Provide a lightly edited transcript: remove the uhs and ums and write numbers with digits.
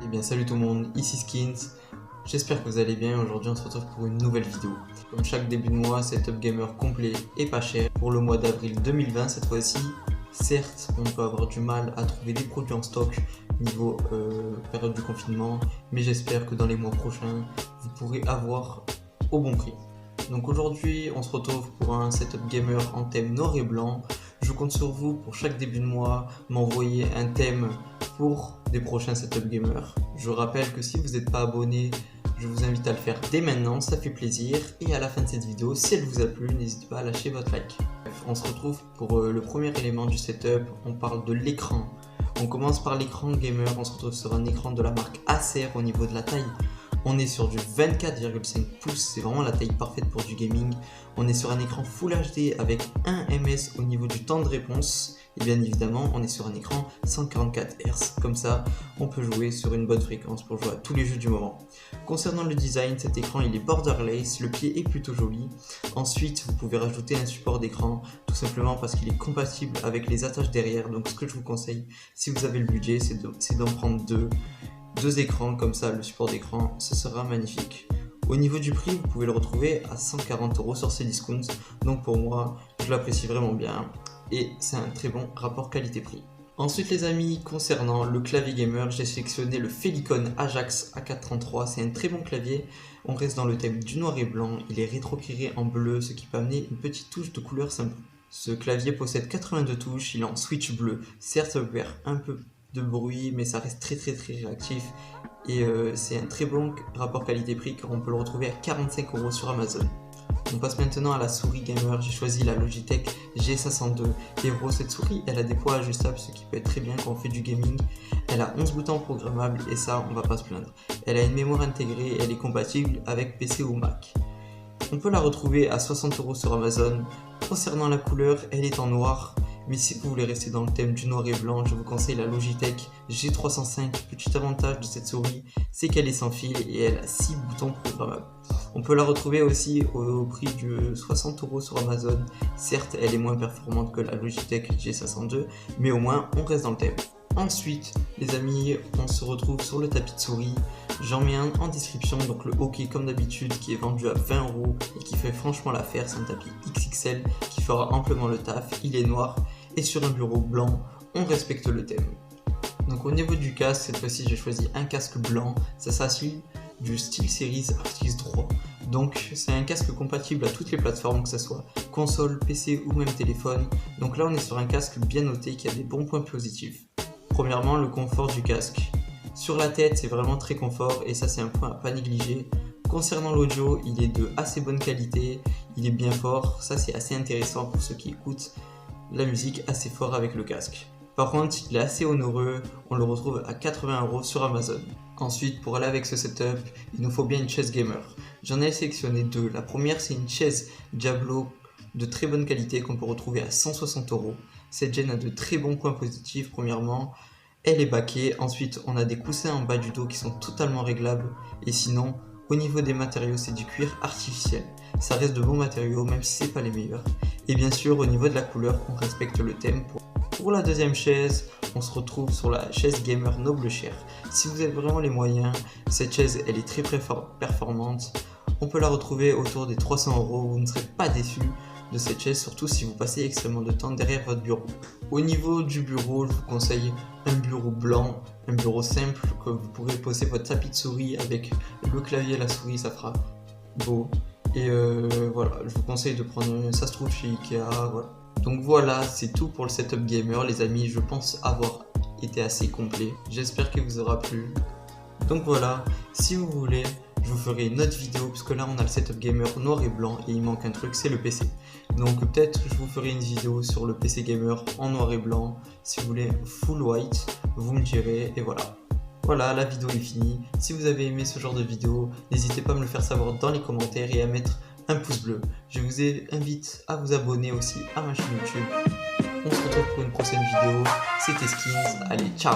Eh bien salut tout le monde, ici Skins, j'espère que vous allez bien. Aujourd'hui on se retrouve pour une nouvelle vidéo. Comme chaque début de mois, setup gamer complet et pas cher pour le mois d'avril 2020 cette fois-ci. Certes, on peut avoir du mal à trouver des produits en stock niveau période du confinement, mais j'espère que dans les mois prochains, vous pourrez avoir au bon prix. Donc aujourd'hui, on se retrouve pour un setup gamer en thème noir et blanc. Je compte sur vous pour chaque début de mois m'envoyer un thème pour des prochains setup gamers. Je rappelle que si vous n'êtes pas abonné, je vous invite à le faire dès maintenant, ça fait plaisir. Et à la fin de cette vidéo, si elle vous a plu, n'hésitez pas à lâcher votre like. Bref, on se retrouve pour le premier élément du setup, on parle de l'écran. On commence par l'écran gamer, on se retrouve sur un écran de la marque Acer au niveau de la taille. On est sur du 24,5 pouces, c'est vraiment la taille parfaite pour du gaming. On est sur un écran Full HD avec 1 ms au niveau du temps de réponse. Et bien évidemment, on est sur un écran 144 Hz. Comme ça, on peut jouer sur une bonne fréquence pour jouer à tous les jeux du moment. Concernant le design, cet écran il est borderless, le pied est plutôt joli. Ensuite, vous pouvez rajouter un support d'écran, tout simplement parce qu'il est compatible avec les attaches derrière. Donc ce que je vous conseille, si vous avez le budget, c'est d'en prendre deux écrans, comme ça le support d'écran, ce sera magnifique. Au niveau du prix, vous pouvez le retrouver à 140 € sur Cdiscount, donc pour moi, je l'apprécie vraiment bien et c'est un très bon rapport qualité-prix. Ensuite les amis, concernant le clavier gamer, j'ai sélectionné le Felicon Ajax A433, c'est un très bon clavier. On reste dans le thème du noir et blanc, il est rétroéclairé en bleu, ce qui peut amener une petite touche de couleur sympa. Ce clavier possède 82 touches, il est en switch bleu, certes ça peut faire un peu de bruit, mais ça reste très réactif et c'est un très bon rapport qualité-prix car on peut le retrouver à 45 € sur Amazon. On passe maintenant à la souris gamer, j'ai choisi la Logitech G502 Hero. Cette souris elle a des poids ajustables, ce qui peut être très bien quand on fait du gaming. Elle a 11 boutons programmables et ça on va pas se plaindre. Elle a une mémoire intégrée et elle est compatible avec PC ou Mac. On peut la retrouver à 60 € sur Amazon. Concernant la couleur, elle est en noir. Mais si vous voulez rester dans le thème du noir et blanc, je vous conseille la Logitech G305. Petit avantage de cette souris, c'est qu'elle est sans fil et elle a 6 boutons programmables. On peut la retrouver aussi au prix de 60 € sur Amazon. Certes, elle est moins performante que la Logitech G502, mais au moins on reste dans le thème. Ensuite, les amis, on se retrouve sur le tapis de souris. J'en mets un en description, donc le hockey comme d'habitude qui est vendu à 20 € et qui fait franchement l'affaire. C'est un tapis XXL qui fera amplement le taf, il est noir et sur un bureau blanc, on respecte le thème. Donc au niveau du casque, cette fois-ci j'ai choisi un casque blanc, ça s'agit du SteelSeries Arctis 3. Donc c'est un casque compatible à toutes les plateformes, que ce soit console, PC ou même téléphone. Donc là on est sur un casque bien noté qui a des bons points positifs. Premièrement, le confort du casque. Sur la tête, c'est vraiment très confort et ça c'est un point à pas négliger. Concernant l'audio, il est de assez bonne qualité, il est bien fort, ça c'est assez intéressant pour ceux qui écoutent la musique assez fort avec le casque. Par contre, il est assez onéreux, on le retrouve à 80 € sur Amazon. Ensuite, pour aller avec ce setup, il nous faut bien une chaise gamer. J'en ai sélectionné deux. La première, c'est une chaise Diablo de très bonne qualité qu'on peut retrouver à 160 €. Cette chaise a de très bons points positifs. Premièrement, elle est baquée. Ensuite, on a des coussins en bas du dos qui sont totalement réglables. Et sinon, au niveau des matériaux, c'est du cuir artificiel. Ça reste de bons matériaux, même si c'est pas les meilleurs. Et bien sûr, au niveau de la couleur, on respecte le thème. Pour la deuxième chaise, on se retrouve sur la chaise gamer Noble Chair. Si vous avez vraiment les moyens, cette chaise elle est très performante. On peut la retrouver autour des 300 €, vous ne serez pas déçu de cette chaise, surtout si vous passez extrêmement de temps derrière votre bureau. Au niveau du bureau, je vous conseille un bureau blanc, un bureau simple, que vous pourrez poser votre tapis de souris avec le clavier et la souris, ça fera beau. Et voilà, je vous conseille de prendre, ça se trouve chez Ikea, voilà. Donc voilà, c'est tout pour le setup gamer les amis, je pense avoir été assez complet. J'espère qu'il vous aura plu. Donc voilà, si vous voulez, je vous ferai une autre vidéo, puisque là on a le setup gamer noir et blanc et il manque un truc, c'est le PC. Donc peut-être je vous ferai une vidéo sur le PC gamer en noir et blanc. Si vous voulez full white, vous me direz et voilà. Voilà, la vidéo est finie. Si vous avez aimé ce genre de vidéo, n'hésitez pas à me le faire savoir dans les commentaires et à mettre un pouce bleu. Je vous invite à vous abonner aussi à ma chaîne YouTube. On se retrouve pour une prochaine vidéo. C'était Skins. Allez, ciao!